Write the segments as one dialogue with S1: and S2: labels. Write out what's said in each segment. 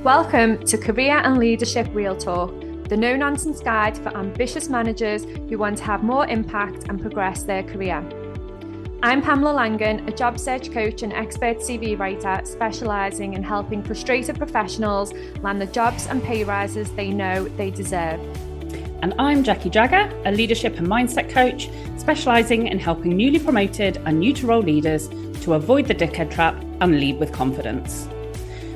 S1: Welcome to Career and Leadership Real Talk, the no-nonsense guide for ambitious managers who want to have more impact and progress their career. I'm Pamela Langan, a job search coach and expert CV writer specialising in helping frustrated professionals land the jobs and pay rises they know they deserve.
S2: And I'm Jackie Jagger, a leadership and mindset coach specialising in helping newly promoted and new to role leaders to avoid the dickhead trap and lead with confidence.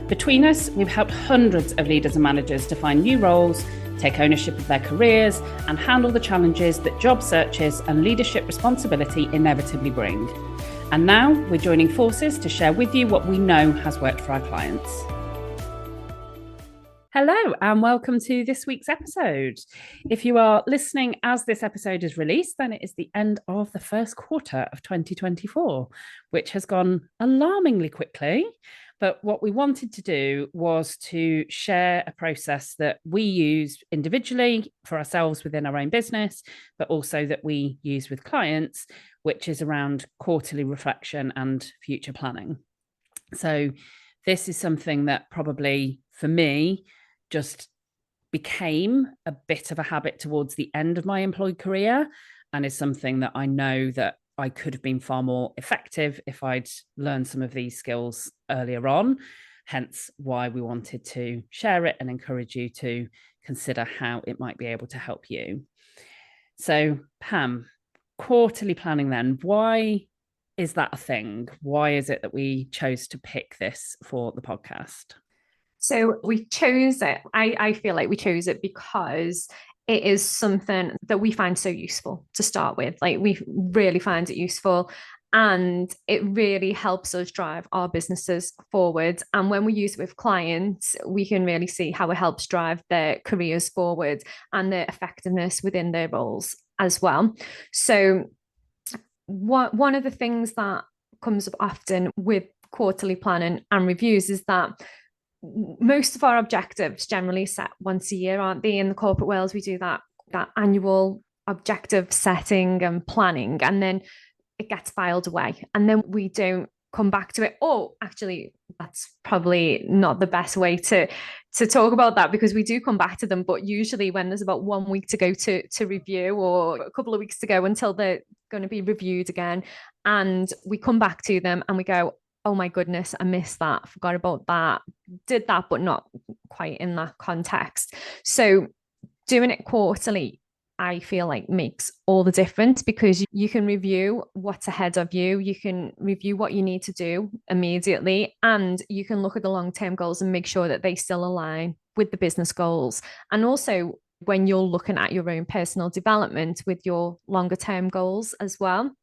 S2: Between us, we've helped hundreds of leaders and managers to find new roles, take ownership of their careers, and handle the challenges that job searches and leadership responsibility inevitably bring. And now we're joining forces to share with you what we know has worked for our clients. Hello and welcome to this week's episode. If you are listening as this episode is released, then it is the end of the first quarter of 2024, which has gone alarmingly quickly. But what we wanted to do was to share a process that we use individually for ourselves within our own business, but also that we use with clients, which is around quarterly reflection and future planning. So this is something that probably for me just became a bit of a habit towards the end of my employed career, and is something that I know that I could have been far more effective if I'd learned some of these skills earlier on, hence why we wanted to share it and encourage you to consider how it might be able to help you. So, Pam, quarterly planning then, why is that a thing? Why is it that we chose to pick this for the podcast?
S1: So we chose it. I feel like we chose it because it is something that we find so useful to start with. Like, we really find it useful, and it really helps us drive our businesses forward. And when we use it with clients, we can really see how it helps drive their careers forward and their effectiveness within their roles as well. So one of the things that comes up often with quarterly planning and reviews is that most of our objectives generally set once a year, aren't they? In the corporate world, we do that annual objective setting and planning, and then it gets filed away, and then we don't come back to it. Oh, actually, that's probably not the best way to talk about that, because we do come back to them, but usually when there's about 1 week to go to review, or a couple of weeks to go until they're going to be reviewed again, and we come back to them and we go, oh my goodness, I missed that, forgot about that, did that, but not quite in that context. So doing it quarterly, I feel like, makes all the difference, because you can review what's ahead of you, you can review what you need to do immediately, and you can look at the long-term goals and make sure that they still align with the business goals. And also when you're looking at your own personal development with your longer-term goals as well.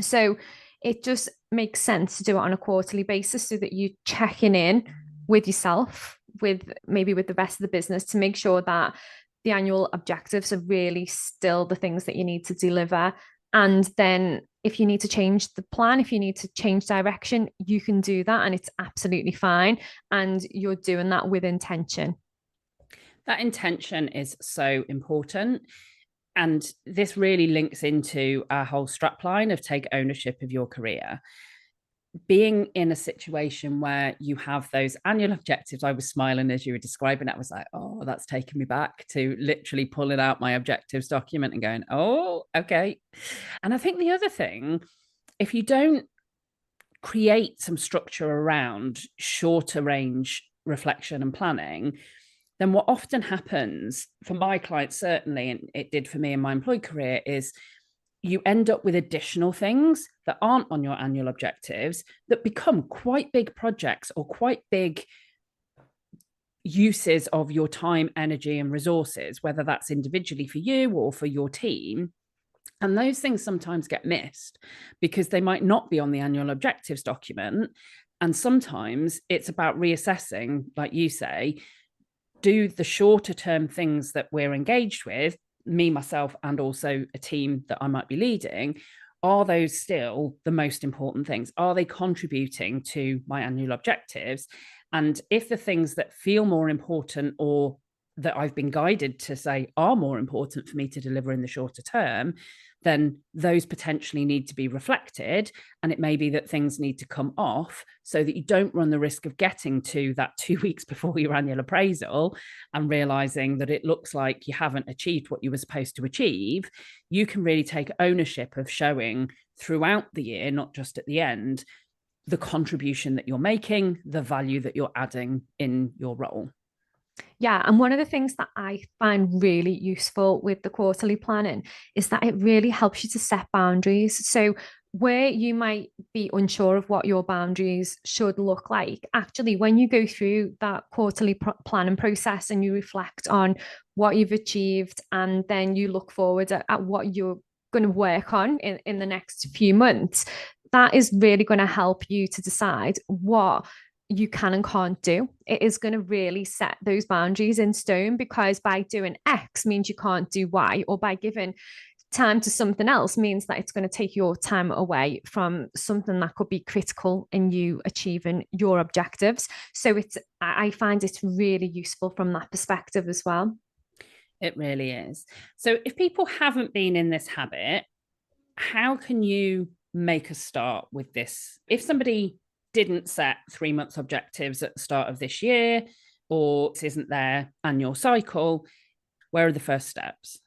S1: So it just makes sense to do it on a quarterly basis, so that you're checking in with yourself, with the rest of the business, to make sure that the annual objectives are really still the things that you need to deliver. And then if you need to change the plan, if you need to change direction, you can do that, and it's absolutely fine. And you're doing that with intention.
S2: That intention is so important. And this really links into our whole strapline of take ownership of your career. Being in a situation where you have those annual objectives, I was smiling as you were describing it. I was like, oh, that's taken me back to literally pulling out my objectives document and going, oh, okay. And I think the other thing, if you don't create some structure around shorter range reflection and planning, then what often happens for my clients, certainly, and it did for me in my employed career, is you end up with additional things that aren't on your annual objectives that become quite big projects or quite big uses of your time, energy, and resources, whether that's individually for you or for your team. And those things sometimes get missed because they might not be on the annual objectives document. And sometimes it's about reassessing, like you say, do the shorter term things that we're engaged with, me, myself, and also a team that I might be leading, are those still the most important things? Are they contributing to my annual objectives? And if the things that feel more important, or that I've been guided to say are more important for me to deliver in the shorter term, then those potentially need to be reflected. And it may be that things need to come off so that you don't run the risk of getting to that 2 weeks before your annual appraisal and realizing that it looks like you haven't achieved what you were supposed to achieve. You can really take ownership of showing throughout the year, not just at the end, the contribution that you're making, the value that you're adding in your role.
S1: Yeah, and one of the things that I find really useful with the quarterly planning is that it really helps you to set boundaries. So, where you might be unsure of what your boundaries should look like, actually, when you go through that quarterly planning process and you reflect on what you've achieved, and then you look forward at what you're going to work on in the next few months, that is really going to help you to decide what you can and can't do. It is going to really set those boundaries in stone, because by doing X means you can't do Y, or by giving time to something else means that it's going to take your time away from something that could be critical in you achieving your objectives. So I find it's really useful from that perspective as well.
S2: It really is. So if people haven't been in this habit, how can you make a start with this? If somebody didn't set 3 months objectives at the start of this year, or this isn't their annual cycle, where are the first steps?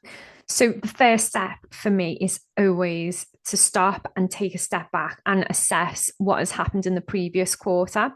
S1: So the first step for me is always to stop and take a step back and assess what has happened in the previous quarter.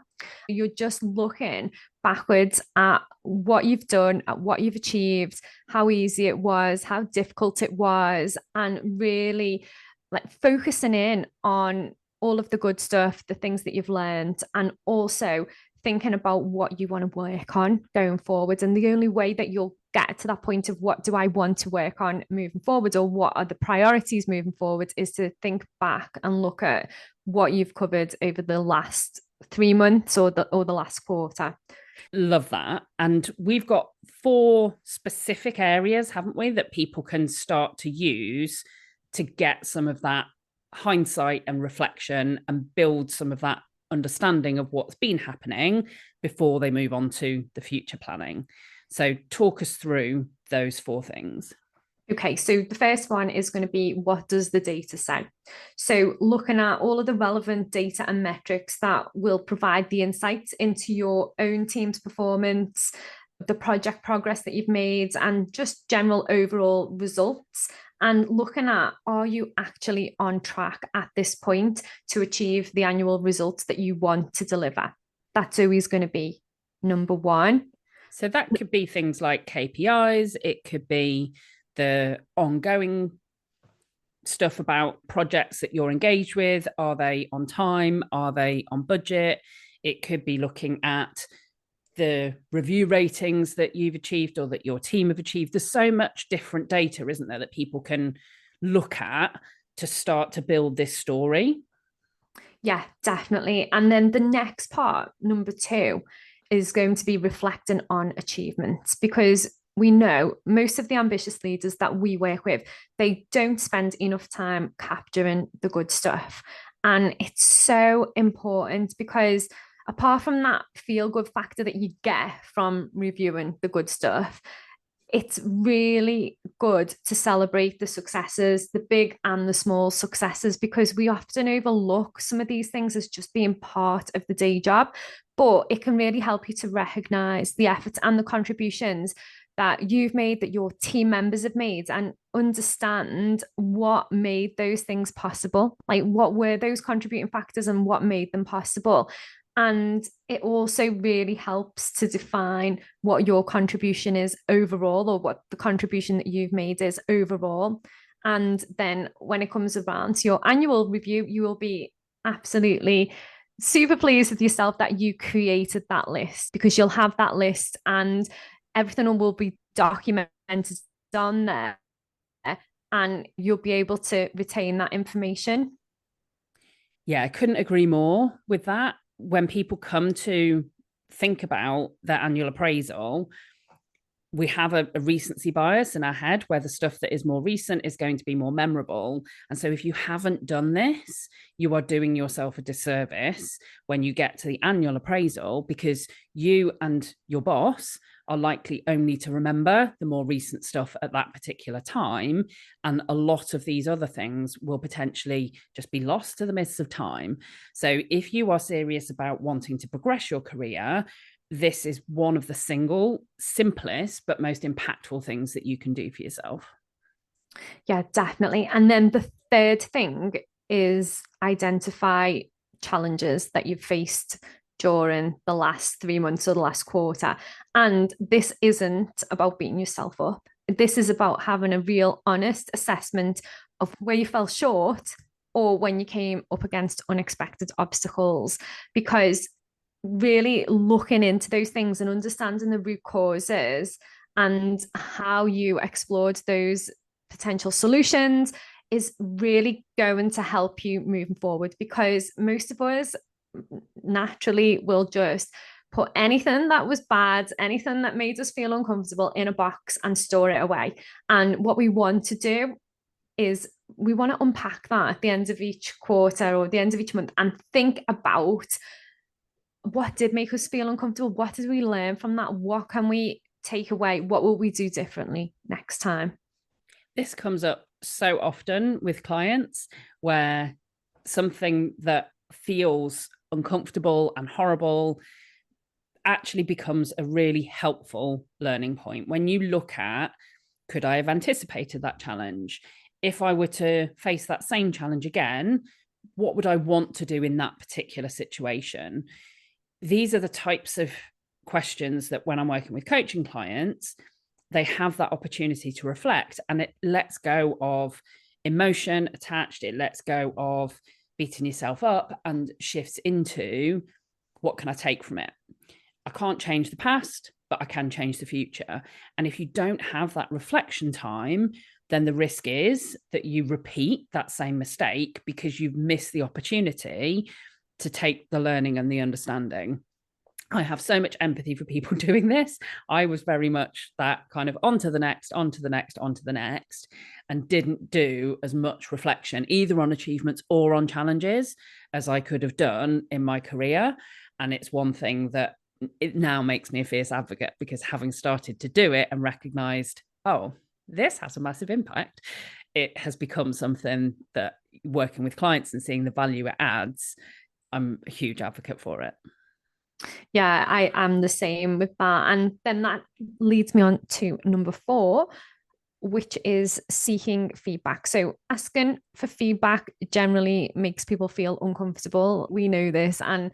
S1: You're just looking backwards at what you've done, at what you've achieved, how easy it was, how difficult it was, and really like focusing in on all of the good stuff, the things that you've learned, and also thinking about what you want to work on going forward. And the only way that you'll get to that point of what do I want to work on moving forward, or what are the priorities moving forward, is to think back and look at what you've covered over the last 3 months or the last quarter.
S2: Love that. And we've got 4 specific areas, haven't we, that people can start to use to get some of that hindsight and reflection and build some of that understanding of what's been happening before they move on to the future planning. So talk us through those 4 things.
S1: Okay, so the first one is going to be, what does the data say? So looking at all of the relevant data and metrics that will provide the insights into your own team's performance, the project progress that you've made, and just general overall results. And looking at, are you actually on track at this point to achieve the annual results that you want to deliver? That's always going to be number one.
S2: So that could be things like KPIs, it could be the ongoing stuff about projects that you're engaged with. Are they on time? Are they on budget? It could be looking at the review ratings that you've achieved or that your team have achieved. There's so much different data, isn't there, that people can look at to start to build this story.
S1: Yeah, definitely. And then the next part, number 2, is going to be reflecting on achievements, because we know most of the ambitious leaders that we work with, they don't spend enough time capturing the good stuff. And it's so important, because apart from that feel good factor that you get from reviewing the good stuff, it's really good to celebrate the successes, the big and the small successes, because we often overlook some of these things as just being part of the day job. But it can really help you to recognize the efforts and the contributions that you've made, that your team members have made, and understand what made those things possible. Like, what were those contributing factors and what made them possible? And it also really helps to define what your contribution is overall, or what the contribution that you've made is overall. And then when it comes around to your annual review, you will be absolutely super pleased with yourself that you created that list, because you'll have that list and everything will be documented on there, and you'll be able to retain that information.
S2: Yeah, I couldn't agree more with that. When people come to think about their annual appraisal, we have a recency bias in our head where the stuff that is more recent is going to be more memorable. And so if you haven't done this, you are doing yourself a disservice when you get to the annual appraisal, because you and your boss are likely only to remember the more recent stuff at that particular time. And a lot of these other things will potentially just be lost to the mists of time. So if you are serious about wanting to progress your career, this is one of the single simplest but most impactful things that you can do for yourself.
S1: Yeah, definitely. And then the third thing is identify challenges that you've faced during the last 3 months or the last quarter. And this isn't about beating yourself up. This is about having a real honest assessment of where you fell short or when you came up against unexpected obstacles. Because really looking into those things and understanding the root causes and how you explored those potential solutions is really going to help you moving forward, because most of us naturally will just put anything that was bad, anything that made us feel uncomfortable in a box and store it away. And what we want to do is we want to unpack that at the end of each quarter or the end of each month and think about what did make us feel uncomfortable? What did we learn from that? What can we take away? What will we do differently next time?
S2: This comes up so often with clients where something that feels uncomfortable and horrible actually becomes a really helpful learning point. When you look at, could I have anticipated that challenge? If I were to face that same challenge again, what would I want to do in that particular situation? These are the types of questions that when I'm working with coaching clients, they have that opportunity to reflect, and it lets go of emotion attached. It lets go of beating yourself up and shifts into, what can I take from it? I can't change the past, but I can change the future. And if you don't have that reflection time, then the risk is that you repeat that same mistake because you've missed the opportunity to take the learning and the understanding. I have so much empathy for people doing this. I was very much that kind of on to the next, on to the next, on to the next, and didn't do as much reflection either on achievements or on challenges as I could have done in my career. And it's one thing that it now makes me a fierce advocate, because having started to do it and recognized, oh, this has a massive impact, it has become something that, working with clients and seeing the value it adds, I'm a huge advocate for it.
S1: Yeah, I am the same with that. And then that leads me on to number four, which is seeking feedback. So asking for feedback generally makes people feel uncomfortable. We know this. And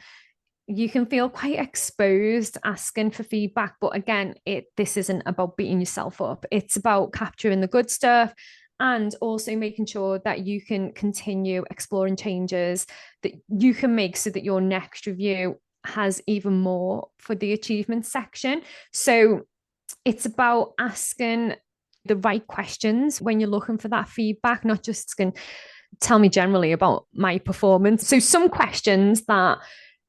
S1: you can feel quite exposed asking for feedback. But again, this isn't about beating yourself up. It's about capturing the good stuff and also making sure that you can continue exploring changes that you can make so that your next review has even more for the achievement section. So it's about asking the right questions when you're looking for that feedback, not just asking, tell me generally about my performance. So some questions that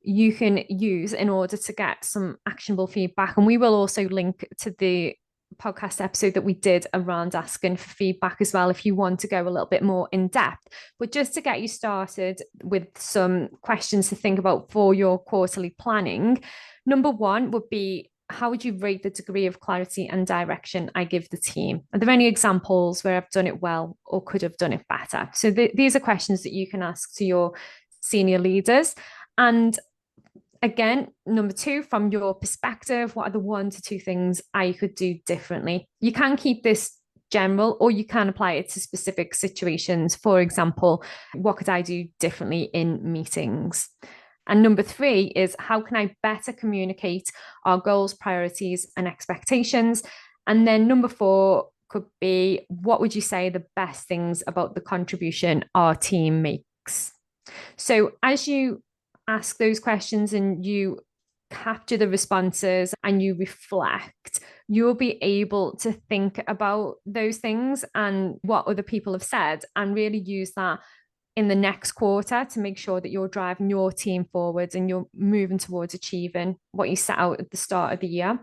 S1: you can use in order to get some actionable feedback. And we will also link to the podcast episode that we did around asking for feedback as well, if you want to go a little bit more in depth. But just to get you started with some questions to think about for your quarterly planning, number one would be, how would you rate the degree of clarity and direction I give the team? Are there any examples where I've done it well or could have done it better? So these are questions that you can ask to your senior leaders. And again, number two, from your perspective, what are the 1 to 2 things I could do differently? You can keep this general or you can apply it to specific situations. For example, what could I do differently in meetings? And number three is, how can I better communicate our goals, priorities, and expectations? And then number four could be, what would you say the best things about the contribution our team makes? So as you ask those questions and you capture the responses and you reflect, you'll be able to think about those things and what other people have said and really use that in the next quarter to make sure that you're driving your team forwards and you're moving towards achieving what you set out at the start of the year.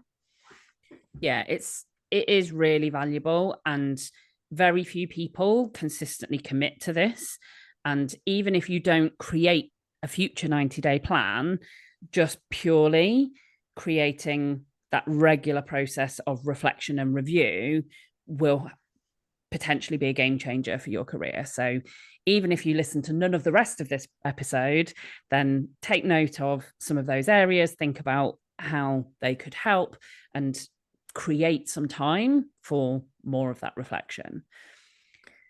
S2: Yeah, it's it is really valuable, and very few people consistently commit to this. And even if you don't create a future 90-day plan, just purely creating that regular process of reflection and review will potentially be a game changer for your career. So even if you listen to none of the rest of this episode, then take note of some of those areas, think about how they could help, and create some time for more of that reflection.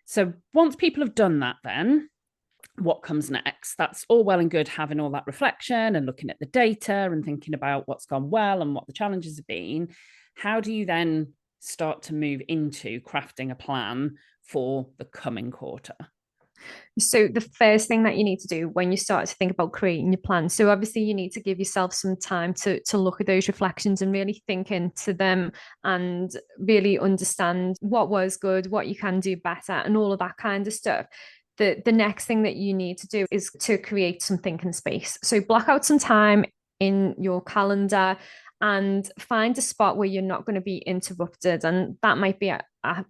S2: So once people have done that, then what comes next? That's all well and good having all that reflection and looking at the data and thinking about what's gone well and what the challenges have been. How do you then start to move into crafting a plan for the coming quarter?
S1: So the first thing that you need to do when you start to think about creating your plan, so obviously you need to give yourself some time to look at those reflections and really think into them and really understand what was good, what you can do better, and all of that kind of stuff. The next thing that you need to do is to create some thinking space. So block out some time in your calendar and find a spot where you're not going to be interrupted. And that might be at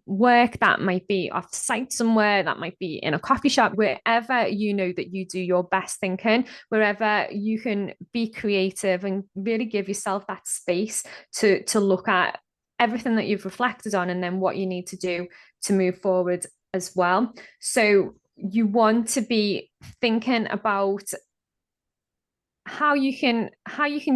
S1: work, that might be off site somewhere, that might be in a coffee shop, wherever you know that you do your best thinking, wherever you can be creative and really give yourself that space to look at everything that you've reflected on and then what you need to do to move forward as well. So you want to be thinking about how you can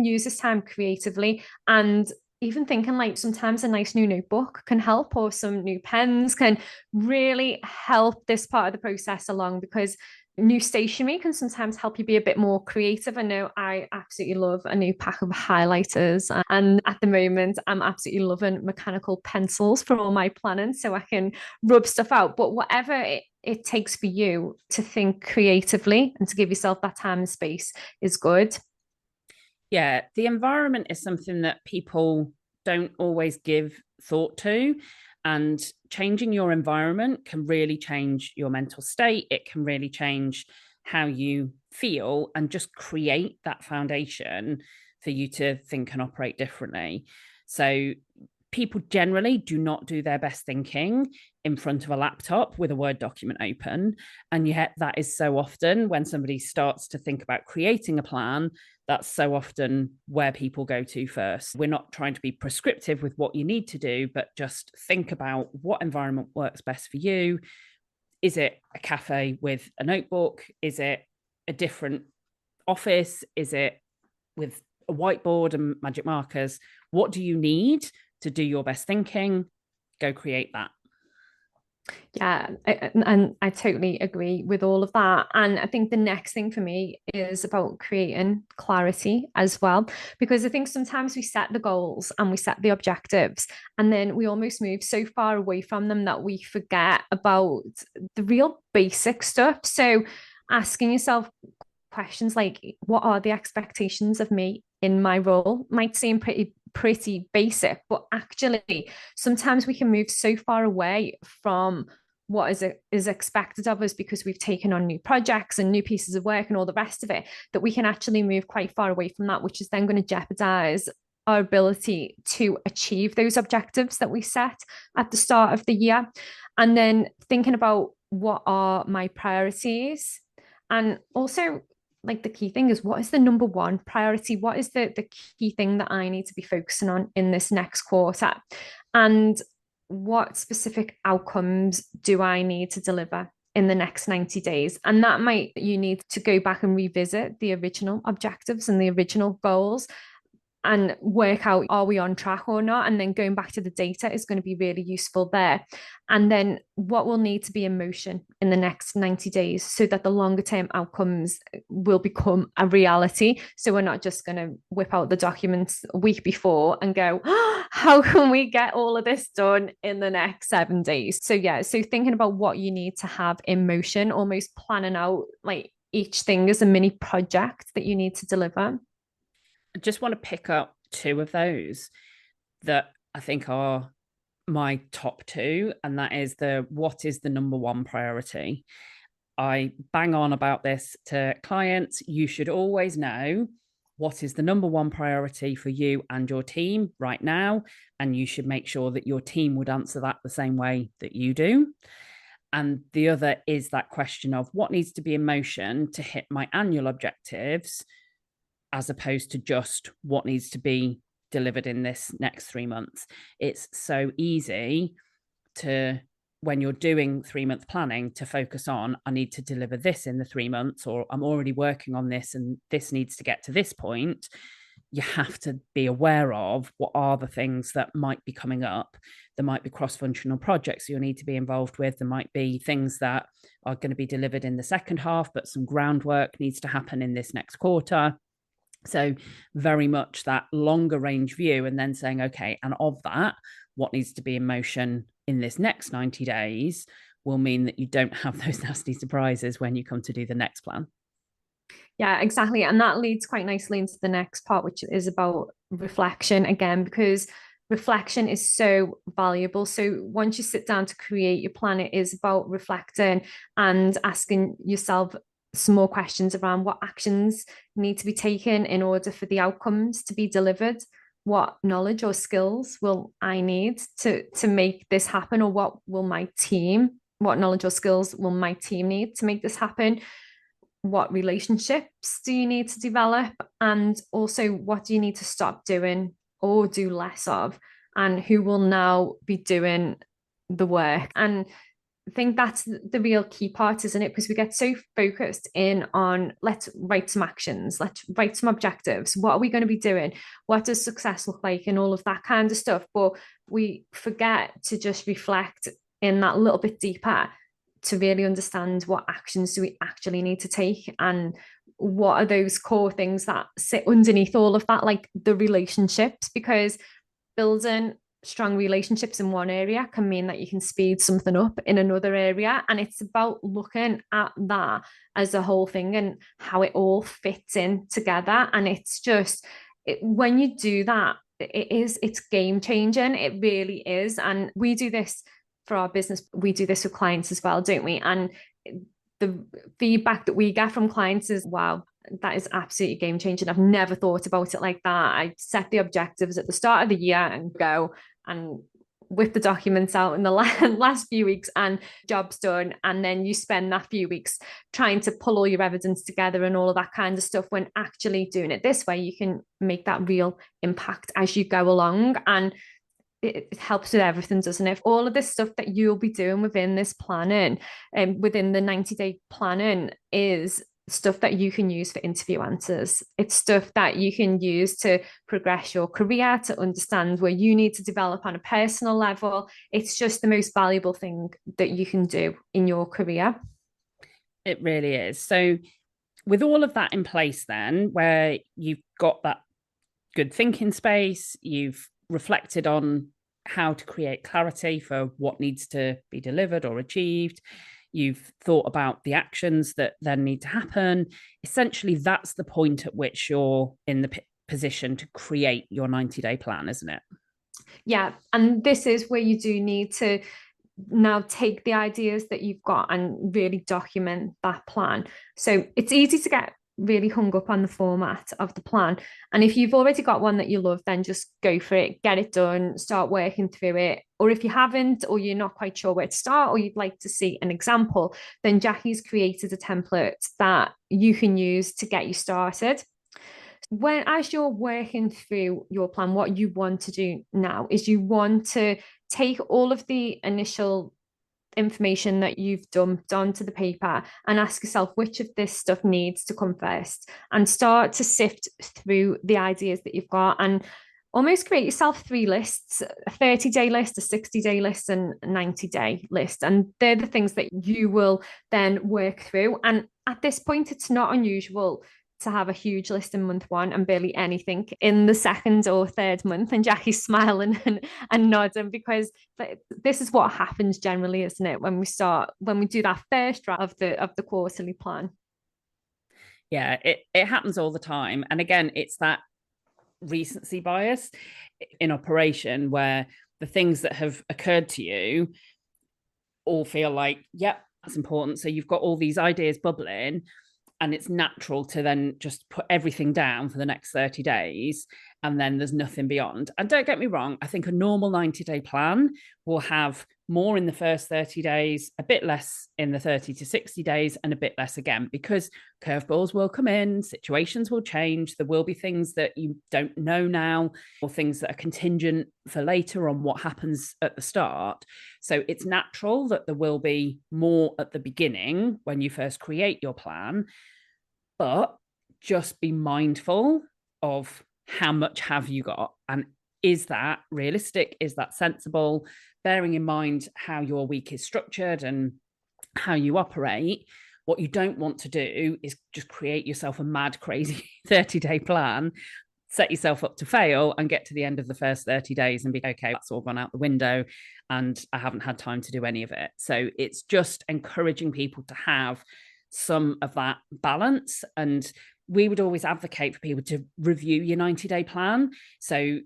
S1: use this time creatively, and even thinking like sometimes a nice new notebook can help, or some new pens can really help this part of the process along, because new stationery can sometimes help you be a bit more creative. I know I absolutely love a new pack of highlighters, and at the moment I'm absolutely loving mechanical pencils for all my planning so I can rub stuff out. But whatever it takes for you to think creatively and to give yourself that time and space is good.
S2: Yeah, the environment is something that people don't always give thought to. And changing your environment can really change your mental state. It can really change how you feel and just create that foundation for you to think and operate differently. So, people generally do not do their best thinking in front of a laptop with a Word document open. And yet, that is so often when somebody starts to think about creating a plan, that's so often where people go to first. We're not trying to be prescriptive with what you need to do, but just think about what environment works best for you. Is it a cafe with a notebook? Is it a different office? Is it with a whiteboard and magic markers? What do you need to do your best thinking? Go create that.
S1: Yeah, and I totally agree with all of that. And I think the next thing for me is about creating clarity as well, because I think sometimes we set the goals and we set the objectives, and then we almost move so far away from them that we forget about the real basic stuff. So asking yourself questions like, what are the expectations of me in my role, might seem pretty basic, but actually sometimes we can move so far away from what is expected of us because we've taken on new projects and new pieces of work and all the rest of it, that we can actually move quite far away from that, which is then going to jeopardize our ability to achieve those objectives that we set at the start of the year. And then thinking about, what are my priorities, and also, like, the key thing is, what is the number one priority? What is the key thing that I need to be focusing on in this next quarter? And what specific outcomes do I need to deliver in the next 90 days? And that might, you need to go back and revisit the original objectives and the original goals and work out, are we on track or not? And then going back to the data is going to be really useful there. And then what will need to be in motion in the next 90 days so that the longer term outcomes will become a reality. So we're not just going to whip out the documents a week before and go, oh, how can we get all of this done in the next 7 days? So yeah, so thinking about what you need to have in motion, almost planning out like each thing as a mini project that you need to deliver.
S2: I just want to pick up two of those that I think are my top two, and that is what is the number one priority. I bang on about this to clients. You should always know what is the number one priority for you and your team right now. And you should make sure that your team would answer that the same way that you do. And the other is that question of what needs to be in motion to hit my annual objectives, as opposed to just what needs to be delivered in this next 3 months. It's so easy to, when you're doing 3 month planning, to focus on, I need to deliver this in the 3 months, or I'm already working on this and this needs to get to this point. You have to be aware of what are the things that might be coming up. There might be cross-functional projects you'll need to be involved with. There might be things that are going to be delivered in the second half, but some groundwork needs to happen in this next quarter. So very much that longer range view, and then saying, okay, and of that, what needs to be in motion in this next 90 days will mean that you don't have those nasty surprises when you come to do the next plan.
S1: Yeah, exactly. And that leads quite nicely into the next part, which is about reflection again, because reflection is so valuable. So once you sit down to create your plan, it is about reflecting and asking yourself some more questions around what actions need to be taken in order for the outcomes to be delivered. What knowledge or skills will I need to make this happen, or what knowledge or skills will my team need to make this happen? What relationships do you need to develop, and also what do you need to stop doing or do less of, and who will now be doing the work? And I think that's the real key part, isn't it? Because we get so focused in on, let's write some actions, let's write some objectives, what are we going to be doing, what does success look like, and all of that kind of stuff, but we forget to just reflect in that little bit deeper to really understand what actions do we actually need to take, and what are those core things that sit underneath all of that, like the relationships, because building strong relationships in one area can mean that you can speed something up in another area. And it's about looking at that as a whole thing and how it all fits in together. And it's just, when you do that, it's game changing. It really is. And we do this for our business, we do this with clients as well, don't we? And the feedback that we get from clients is, wow, that is absolutely game changing. I've never thought about it like that. I set the objectives at the start of the year and go and whip the documents out in the last few weeks and job's done. And then you spend that few weeks trying to pull all your evidence together and all of that kind of stuff, when actually doing it this way, you can make that real impact as you go along. And it helps with everything, doesn't it? All of this stuff that you'll be doing within this planning and within the 90-day planning is stuff that you can use for interview answers. It's stuff that you can use to progress your career, to understand where you need to develop on a personal level. It's just the most valuable thing that you can do in your career.
S2: It really is. So with all of that in place, then, where you've got that good thinking space, you've reflected on how to create clarity for what needs to be delivered or achieved, you've thought about the actions that then need to happen. Essentially, that's the point at which you're in the position to create your 90-day plan, isn't it?
S1: Yeah. And this is where you do need to now take the ideas that you've got and really document that plan. So it's easy to get really hung up on the format of the plan. And if you've already got one that you love, then just go for it, get it done, start working through it. Or if you haven't, or you're not quite sure where to start, or you'd like to see an example, then Jackie's created a template that you can use to get you started. As you're working through your plan, what you want to do now is you want to take all of the initial information that you've dumped onto the paper and ask yourself which of this stuff needs to come first, and start to sift through the ideas that you've got and almost create yourself 3 lists: a 30-day list, a 60-day list, and a 90-day list. And they're the things that you will then work through. And at this point, it's not unusual to have a huge list in month one and barely anything in the second or third month. And Jackie's smiling and nodding, because this is what happens generally, isn't it? When we do that first draft of the quarterly plan.
S2: Yeah, it happens all the time. And again, it's that recency bias in operation, where the things that have occurred to you all feel like, yep, that's important. So you've got all these ideas bubbling, And it's natural to then just put everything down for the next 30 days and then there's nothing beyond. And don't get me wrong, I think a normal 90-day plan will have more in the first 30 days, a bit less in the 30 to 60 days, and a bit less again, because curveballs will come in, situations will change. There will be things that you don't know now, or things that are contingent for later on what happens at the start. So it's natural that there will be more at the beginning when you first create your plan, but just be mindful of how much have you got, and is that realistic? Is that sensible? Bearing in mind how your week is structured and how you operate. What you don't want to do is just create yourself a mad, crazy 30-day plan, set yourself up to fail, and get to the end of the first 30 days and be, okay, that's all gone out the window and I haven't had time to do any of it. So it's just encouraging people to have some of that balance. And we would always advocate for people to review your 90-day plan. So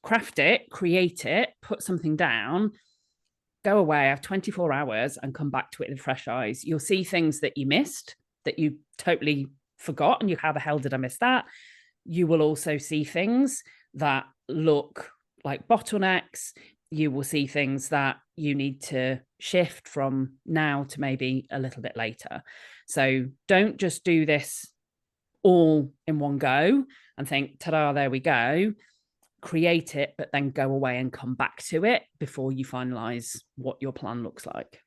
S2: craft it, create it, put something down, go away, have 24 hours and come back to it with fresh eyes. You'll see things that you missed, that you totally forgot, and you, how the hell did I miss that? You will also see things that look like bottlenecks. You will see things that you need to shift from now to maybe a little bit later. So don't just do this all in one go and think, ta-da, there we go. Create it, but then go away and come back to it before you finalize what your plan looks like.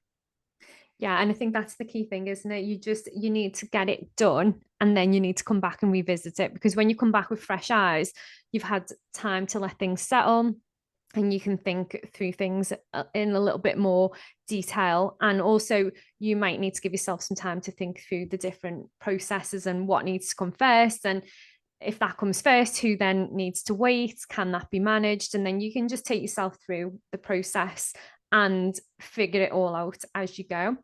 S1: Yeah, and I think that's the key thing, isn't it? You need to get it done, and then you need to come back and revisit it, because when you come back with fresh eyes, you've had time to let things settle, and you can think through things in a little bit more detail. And also you might need to give yourself some time to think through the different processes and what needs to come first, and if that comes first, who then needs to wait, can that be managed? And then you can just take yourself through the process and figure it all out as you go.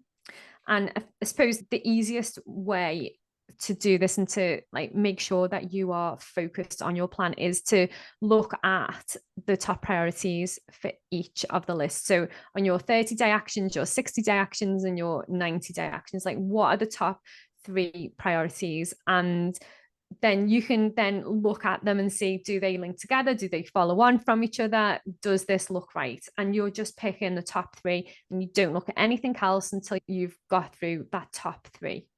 S1: And I suppose the easiest way to do this and to like make sure that you are focused on your plan is to look at the top priorities for each of the lists. So on your 30-day actions, your 60-day actions, and your 90-day actions, like what are the top 3 priorities? And then you can then look at them and see, do they link together? Do they follow on from each other? Does this look right? And you're just picking the top 3, and you don't look at anything else until you've got through that top 3.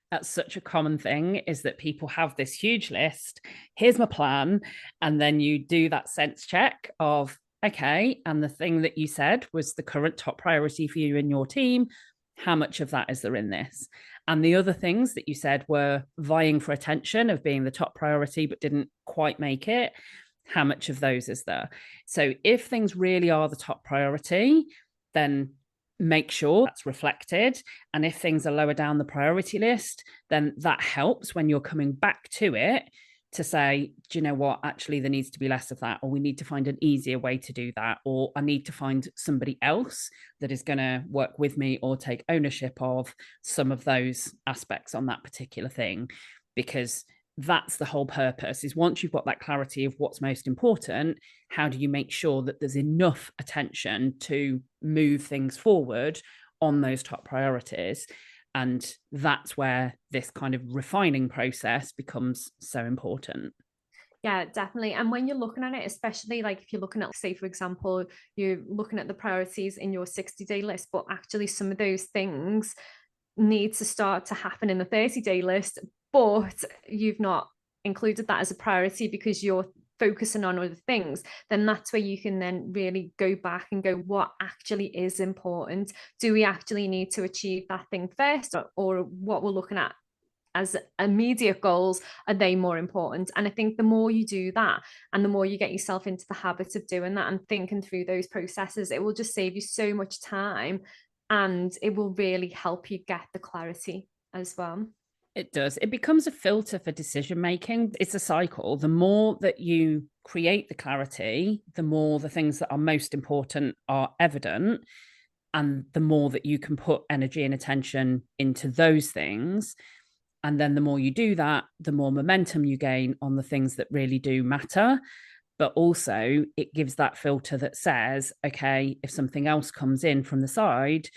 S2: That's such a common thing, is that people have this huge list. Here's my plan. And then you do that sense check of, okay, and the thing that you said was the current top priority for you and your team. How much of that is there in this? And the other things that you said were vying for attention of being the top priority, but didn't quite make it. How much of those is there? So if things really are the top priority, then make sure that's reflected. And if things are lower down the priority list, then that helps when you're coming back to it to say, do you know what, actually there needs to be less of that, or we need to find an easier way to do that, or I need to find somebody else that is going to work with me or take ownership of some of those aspects on that particular thing. Because that's the whole purpose, is once you've got that clarity of what's most important, how do you make sure that there's enough attention to move things forward on those top priorities? And that's where this kind of refining process becomes so important.
S1: Yeah, definitely. And when you're looking at it, especially like if you're looking at, say, for example, you're looking at the priorities in your 60-day list, but actually some of those things need to start to happen in the 30-day list, but you've not included that as a priority because you're focusing on other things, then that's where you can then really go back and go, what actually is important? Do we actually need to achieve that thing first, or what we're looking at as immediate goals, are they more important? And I think the more you do that, and the more you get yourself into the habit of doing that and thinking through those processes, it will just save you so much time, and it will really help you get the clarity as well.
S2: It does. It becomes a filter for decision making. It's a cycle. The more that you create the clarity, the more the things that are most important are evident. And the more that you can put energy and attention into those things. And then the more you do that, the more momentum you gain on the things that really do matter. But also, it gives that filter that says, okay, if something else comes in from the side,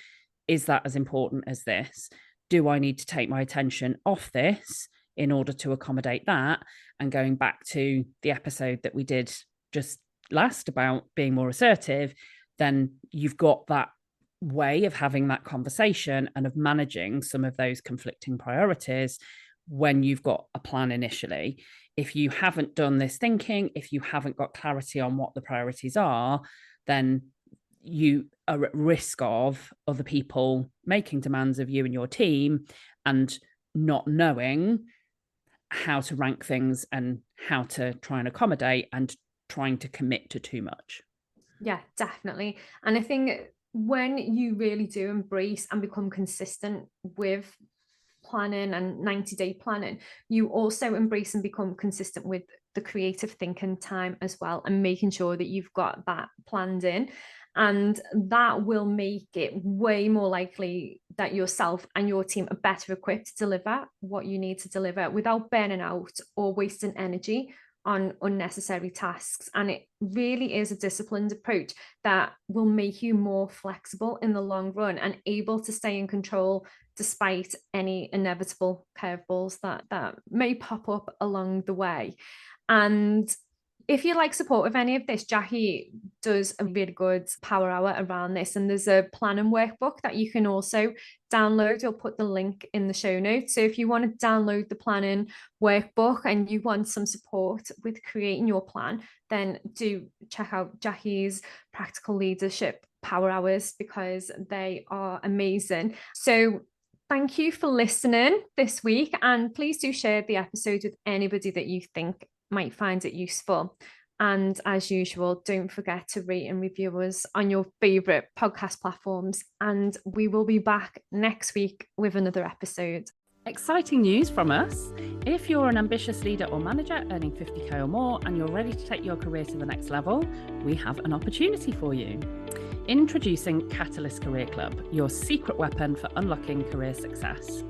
S2: is that as important as this? do I need to take my attention off this in order to accommodate that? And going back to the episode that we did just last about being more assertive, then you've got that way of having that conversation and of managing some of those conflicting priorities when you've got a plan initially. If you haven't done this thinking, if you haven't got clarity on what the priorities are, then you are at risk of other people making demands of you and your team and not knowing how to rank things and how to try and accommodate and trying to commit to too much.
S1: Yeah, definitely. And I think when you really do embrace and become consistent with planning and 90-day planning, you also embrace and become consistent with the creative thinking time as well, and making sure that you've got that planned in. And that will make it way more likely that yourself and your team are better equipped to deliver what you need to deliver without burning out or wasting energy on unnecessary tasks. And it really is a disciplined approach that will make you more flexible in the long run and able to stay in control despite any inevitable curveballs that may pop up along the way. And if you like support of any of this, Jackie does a really good power hour around this. And there's a planning workbook that you can also download. I'll put the link in the show notes. So if you want to download the planning workbook and you want some support with creating your plan, then do check out Jackie's practical leadership power hours, because they are amazing. So thank you for listening this week. And please do share the episode with anybody that you think might find it useful. And as usual, don't forget to rate and review us on your favorite podcast platforms. And we will be back next week with another episode.
S2: Exciting news from us. If you're an ambitious leader or manager earning 50k or more and you're ready to take your career to the next level, we have an opportunity for you. Introducing Catalyst Career Club, your secret weapon for unlocking career success.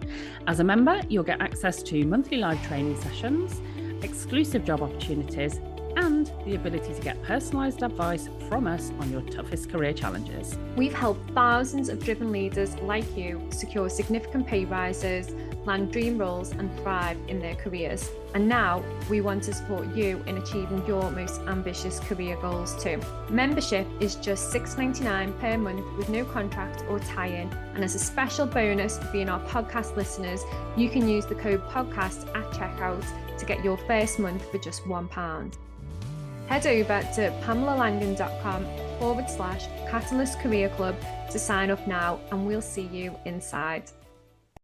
S2: As a member, you'll get access to monthly live training sessions, exclusive job opportunities, and the ability to get personalised advice from us on your toughest career challenges.
S1: We've helped thousands of driven leaders like you secure significant pay rises, land dream roles, and thrive in their careers. And now we want to support you in achieving your most ambitious career goals too. Membership is just $6.99 per month with no contract or tie-in. And as a special bonus for being our podcast listeners, you can use the code podcast at checkout to get your first month for just £1. Head over to pamelalangan.com/Catalyst Career Club to sign up now, and we'll see you inside.